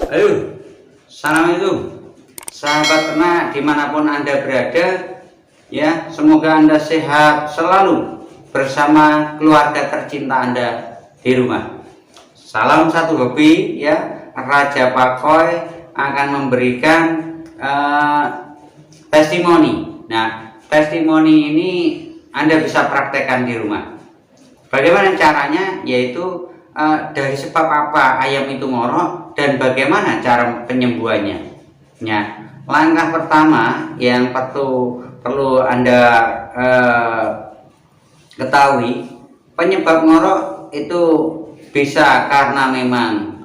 Halo, assalamualaikum sahabat ternak dimanapun Anda berada, ya semoga Anda sehat selalu bersama keluarga tercinta Anda di rumah. Salam satu hobi, ya. Raja Pakoy akan memberikan testimoni. Nah, testimoni ini Anda bisa praktekkan di rumah. Bagaimana caranya? Yaitu dari sebab apa ayam itu ngorok dan bagaimana cara penyembuhannya. Ya, langkah pertama yang perlu Anda ketahui, penyebab ngorok itu bisa karena memang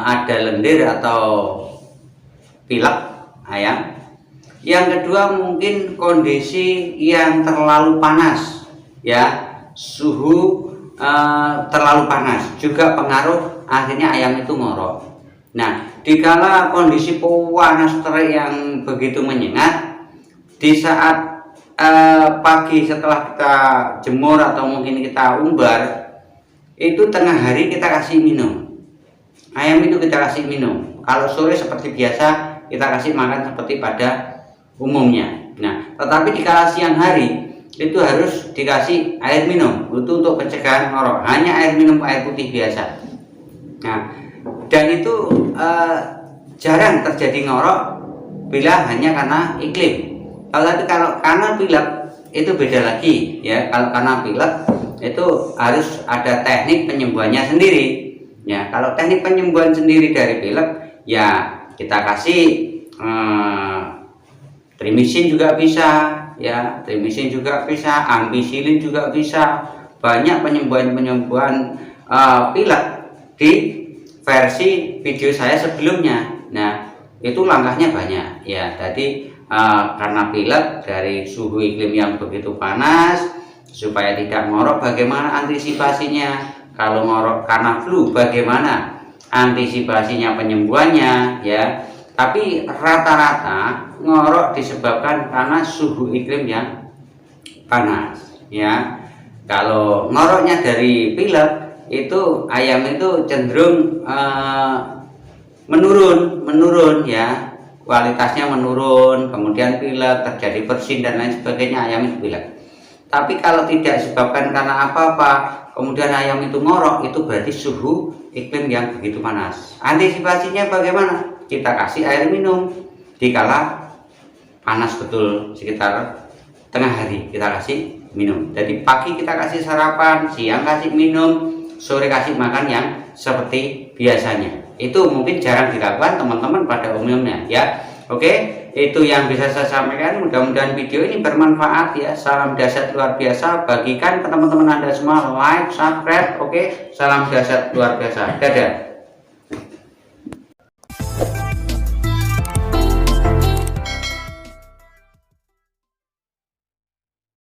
ada lendir atau pilek ayam. Yang kedua mungkin kondisi yang terlalu panas, ya, suhu terlalu panas juga pengaruh, akhirnya ayam itu ngorok. Nah, dikala kondisi panas terik yang begitu menyengat, di saat pagi setelah kita jemur atau mungkin kita umbar, itu tengah hari kita kasih minum. Ayam itu kita kasih minum. Kalau sore seperti biasa kita kasih makan seperti pada umumnya. Nah, tetapi di kala siang hari itu harus dikasih air minum itu untuk pencegahan ngorok. Hanya air minum, air putih biasa. Nah, dan itu jarang terjadi ngorok bila hanya karena iklim. Kalau karena pilek itu beda lagi, ya. Kalau karena pilek itu harus ada teknik penyembuhannya sendiri. Ya, kalau teknik penyembuhan sendiri dari pilek, ya kita kasih trimisin juga bisa, ya, trimisin juga bisa, ampicillin juga bisa. Banyak penyembuhan pilek di versi video saya sebelumnya. Nah, itu langkahnya banyak, ya. Tadi karena pilek dari suhu iklim yang begitu panas, supaya tidak ngorok bagaimana antisipasinya. Kalau ngorok karena flu bagaimana antisipasinya, penyembuhannya, ya. Tapi rata-rata ngorok disebabkan karena suhu iklim yang panas, ya. Kalau ngoroknya dari pilek itu ayam itu cenderung menurun, ya. Kualitasnya menurun, kemudian pilek, terjadi bersin dan lain sebagainya, ayam itu pilek. Tapi kalau tidak disebabkan karena apa-apa, kemudian ayam itu ngorok, itu berarti suhu iklim yang begitu panas. Antisipasinya bagaimana? Kita kasih air minum dikala panas betul, sekitar tengah hari kita kasih minum. Jadi pagi kita kasih sarapan, siang kasih minum, sore kasih makan yang seperti biasanya. Itu mungkin jarang dilakukan teman-teman pada umumnya, ya. Oke, itu yang bisa saya sampaikan. Mudah-mudahan video ini bermanfaat, ya. Salam dahsyat luar biasa. Bagikan ke teman-teman Anda semua, like, subscribe. Oke, salam dahsyat luar biasa. Dadah.